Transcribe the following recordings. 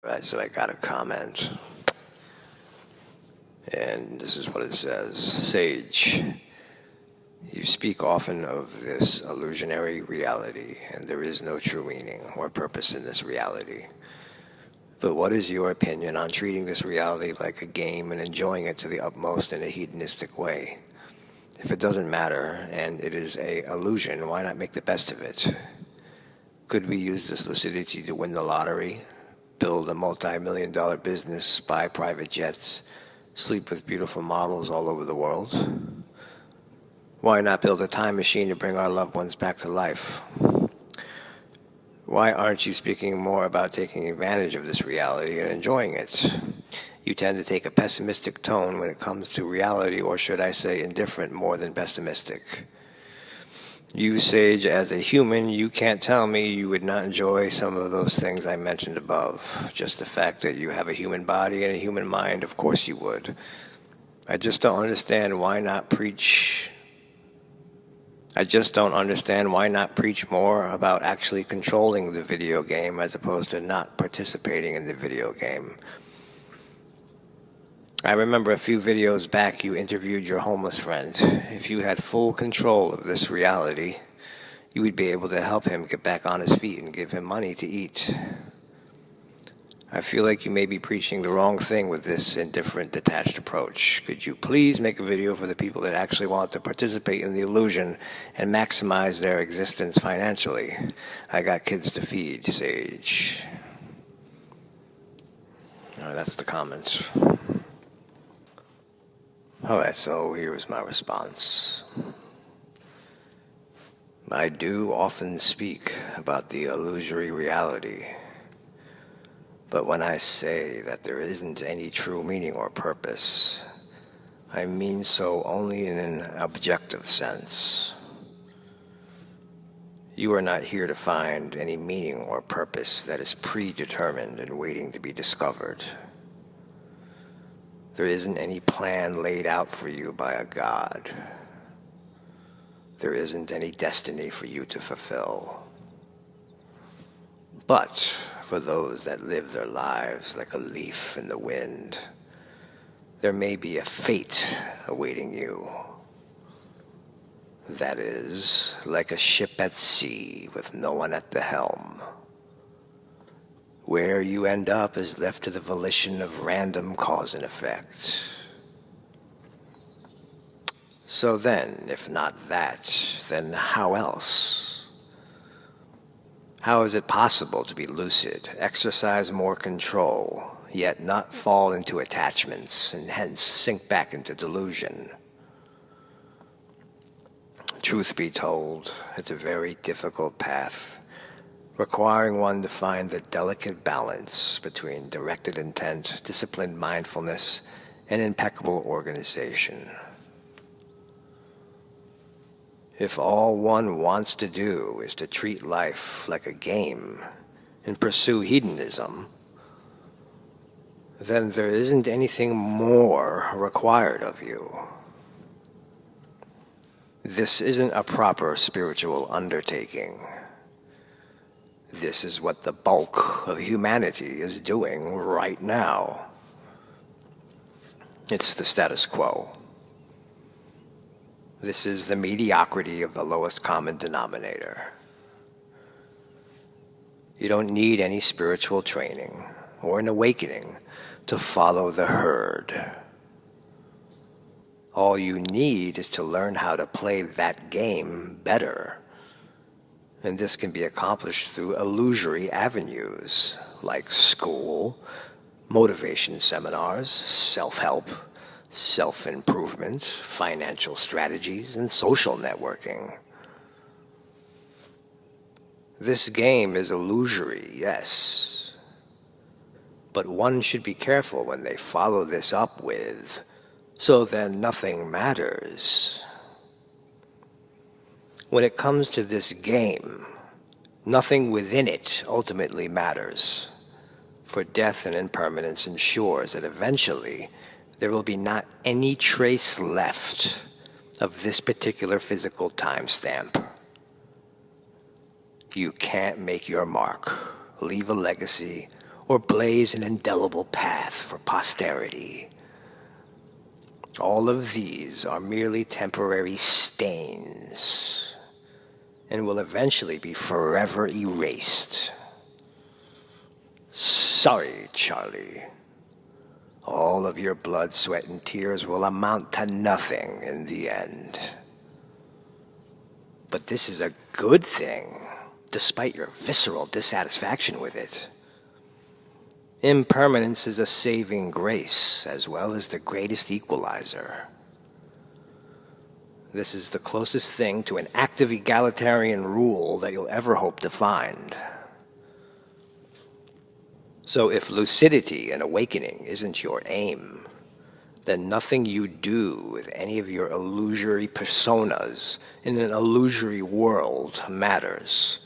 Right, so I got a comment, and this is what it says. Sage, you speak often of this illusionary reality, and there is no true meaning or purpose in this reality. But what is your opinion on treating this reality like a game and enjoying it to the utmost in a hedonistic way? If it doesn't matter, and it is an illusion, why not make the best of it? Could we use this lucidity to win the lottery? Build a multi-million-dollar business, buy private jets, sleep with beautiful models all over the world? Why not build a time machine to bring our loved ones back to life? Why aren't you speaking more about taking advantage of this reality and enjoying it? You tend to take a pessimistic tone when it comes to reality, or should I say indifferent more than pessimistic. You, Sage, as a human, you can't tell me you would not enjoy some of those things I mentioned above. Just the fact that you have a human body and a human mind, of course you would. I just don't understand why not preach more about actually controlling the video game as opposed to not participating in the video game. I remember a few videos back you interviewed your homeless friend. If you had full control of this reality, you would be able to help him get back on his feet and give him money to eat. I feel like you may be preaching the wrong thing with this indifferent, detached approach. Could you please make a video for the people that actually want to participate in the illusion and maximize their existence financially? I got kids to feed, Sage. That's the comments. Alright, so here's my response. I do often speak about the illusory reality, but when I say that there isn't any true meaning or purpose, I mean so only in an objective sense. You are not here to find any meaning or purpose that is predetermined and waiting to be discovered. There isn't any plan laid out for you by a god. There isn't any destiny for you to fulfill. But for those that live their lives like a leaf in the wind, there may be a fate awaiting you. That is, like a ship at sea with no one at the helm. Where you end up is left to the volition of random cause and effect. So then, if not that, then how else? How is it possible to be lucid, exercise more control, yet not fall into attachments and hence sink back into delusion? Truth be told, it's a very difficult path, requiring one to find the delicate balance between directed intent, disciplined mindfulness, and impeccable organization. If all one wants to do is to treat life like a game and pursue hedonism, then there isn't anything more required of you. This isn't a proper spiritual undertaking. This is what the bulk of humanity is doing right now. It's the status quo. This is the mediocrity of the lowest common denominator. You don't need any spiritual training or an awakening to follow the herd. All you need is to learn how to play that game better. And this can be accomplished through illusory avenues like school, motivation seminars, self-help, self-improvement, financial strategies, and social networking. This game is illusory, yes, but one should be careful when they follow this up with, "So then nothing matters." When it comes to this game, nothing within it ultimately matters, for death and impermanence ensures that eventually there will be not any trace left of this particular physical timestamp. You can't make your mark, leave a legacy, or blaze an indelible path for posterity. All of these are merely temporary stains and will eventually be forever erased. Sorry, Charlie. All of your blood, sweat, and tears will amount to nothing in the end. But this is a good thing, despite your visceral dissatisfaction with it. Impermanence is a saving grace, as well as the greatest equalizer. This is the closest thing to an active egalitarian rule that you'll ever hope to find. So if lucidity and awakening isn't your aim, then nothing you do with any of your illusory personas in an illusory world matters,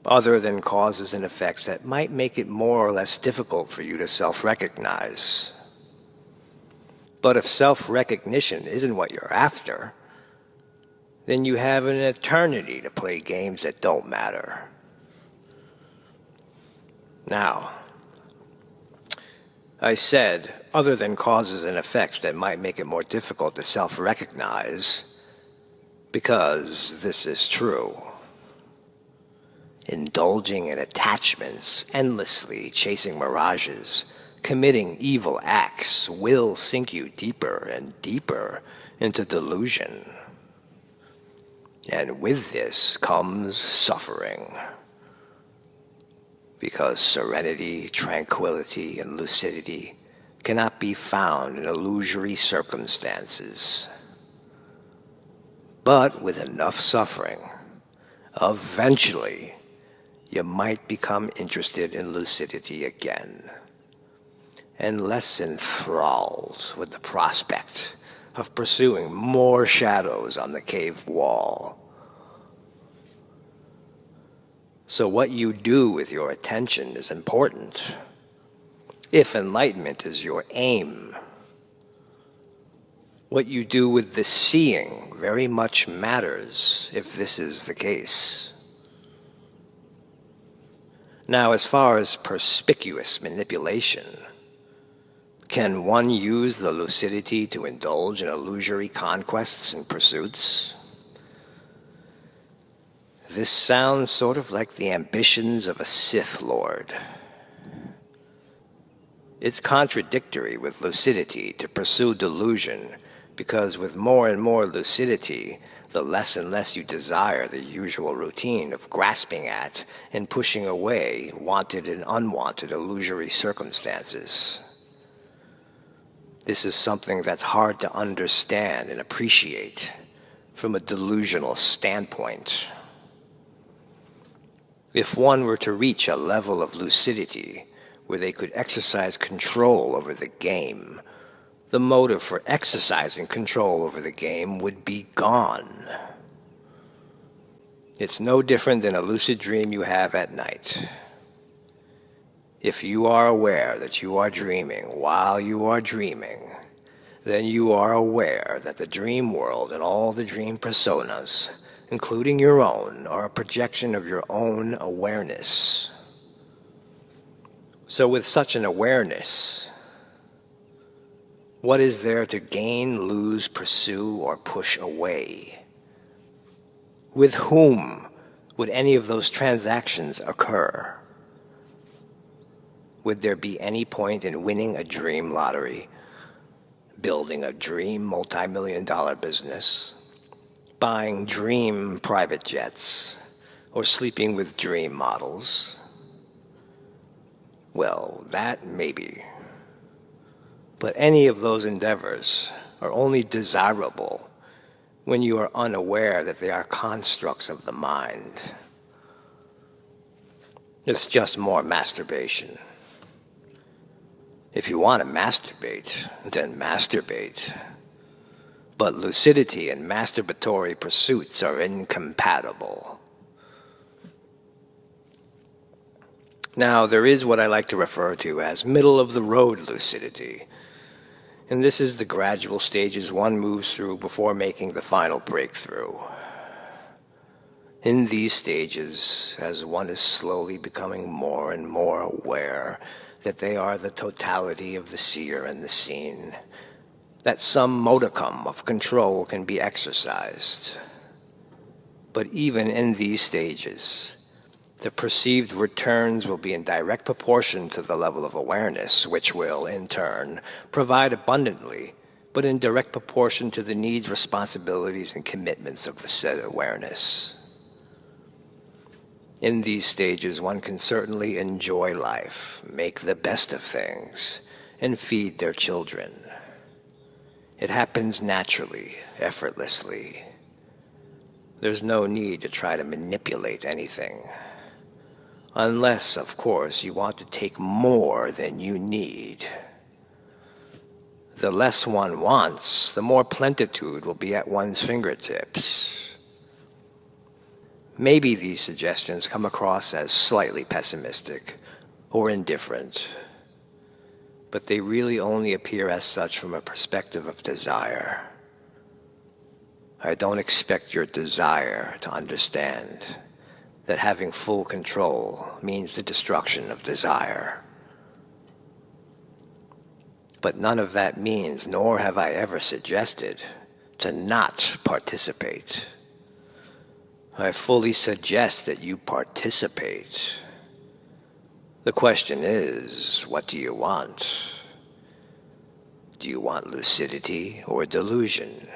other than causes and effects that might make it more or less difficult for you to self-recognize. But if self-recognition isn't what you're after, then you have an eternity to play games that don't matter. Now, I said, other than causes and effects that might make it more difficult to self-recognize, because this is true. Indulging in attachments, endlessly chasing mirages, committing evil acts will sink you deeper and deeper into delusion. And with this comes suffering. Because serenity, tranquility, and lucidity cannot be found in illusory circumstances. But with enough suffering, eventually, you might become interested in lucidity again, and less enthralled with the prospect of pursuing more shadows on the cave wall. So what you do with your attention is important. If enlightenment is your aim, what you do with the seeing very much matters if this is the case. Now, as far as perspicuous manipulation, can one use the lucidity to indulge in illusory conquests and pursuits? This sounds sort of like the ambitions of a Sith Lord. It's contradictory with lucidity to pursue delusion, because with more and more lucidity, the less and less you desire the usual routine of grasping at and pushing away wanted and unwanted illusory circumstances. This is something that's hard to understand and appreciate from a delusional standpoint. If one were to reach a level of lucidity where they could exercise control over the game, the motive for exercising control over the game would be gone. It's no different than a lucid dream you have at night. If you are aware that you are dreaming while you are dreaming, then you are aware that the dream world and all the dream personas, including your own, are a projection of your own awareness. So with such an awareness, what is there to gain, lose, pursue, or push away? With whom would any of those transactions occur? Would there be any point in winning a dream lottery, building a dream multi-million-dollar business, buying dream private jets, or sleeping with dream models? Well, that maybe. But any of those endeavors are only desirable when you are unaware that they are constructs of the mind. It's just more masturbation. If you want to masturbate, then masturbate. But lucidity and masturbatory pursuits are incompatible. Now, there is what I like to refer to as middle-of-the-road lucidity. And this is the gradual stages one moves through before making the final breakthrough. In these stages, as one is slowly becoming more and more aware that they are the totality of the seer and the seen, that some modicum of control can be exercised. But even in these stages, the perceived returns will be in direct proportion to the level of awareness, which will, in turn, provide abundantly, but in direct proportion to the needs, responsibilities, and commitments of the said awareness. In these stages, one can certainly enjoy life, make the best of things, and feed their children. It happens naturally, effortlessly. There's no need to try to manipulate anything. Unless, of course, you want to take more than you need. The less one wants, the more plenitude will be at one's fingertips. Maybe these suggestions come across as slightly pessimistic or indifferent, but they really only appear as such from a perspective of desire. I don't expect your desire to understand that having full control means the destruction of desire. But none of that means, nor have I ever suggested, to not participate. I fully suggest that you participate. The question is, what do you want? Do you want lucidity or delusion?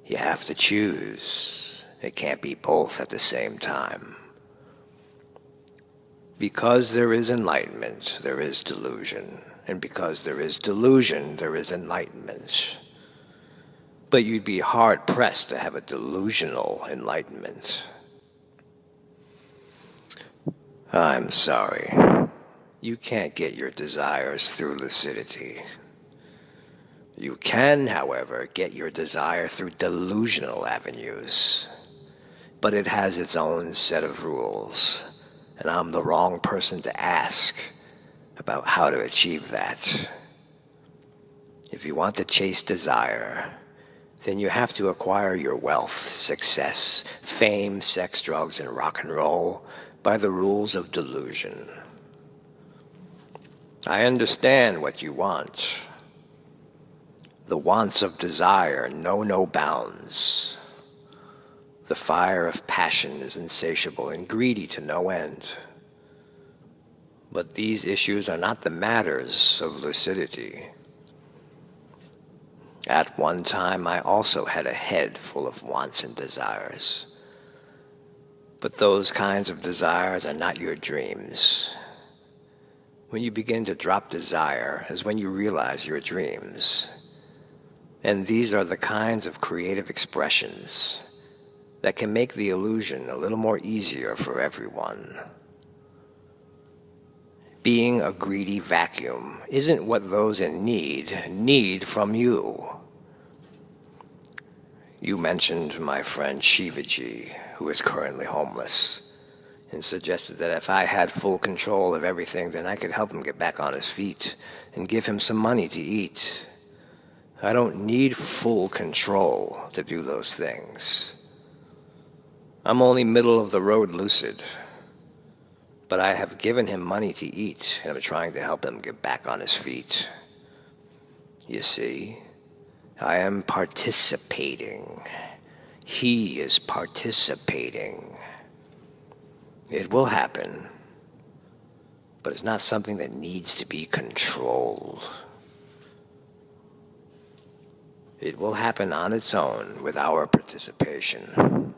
You have to choose. It can't be both at the same time. Because there is enlightenment, there is delusion. And because there is delusion, there is enlightenment. But you'd be hard-pressed to have a delusional enlightenment. I'm sorry. You can't get your desires through lucidity. You can, however, get your desire through delusional avenues. But it has its own set of rules, and I'm the wrong person to ask about how to achieve that. If you want to chase desire, then you have to acquire your wealth, success, fame, sex, drugs, and rock and roll by the rules of delusion. I understand what you want. The wants of desire know no bounds. The fire of passion is insatiable and greedy to no end. But these issues are not the matters of lucidity. At one time, I also had a head full of wants and desires. But those kinds of desires are not your dreams. When you begin to drop desire is when you realize your dreams. And these are the kinds of creative expressions that can make the illusion a little more easier for everyone. Being a greedy vacuum isn't what those in need from you. You mentioned my friend Shivaji, who is currently homeless, and suggested that if I had full control of everything, then I could help him get back on his feet and give him some money to eat. I don't need full control to do those things. I'm only middle-of-the-road lucid, but I have given him money to eat, and I'm trying to help him get back on his feet. You see, I am participating. He is participating. It will happen, but it's not something that needs to be controlled. It will happen on its own with our participation.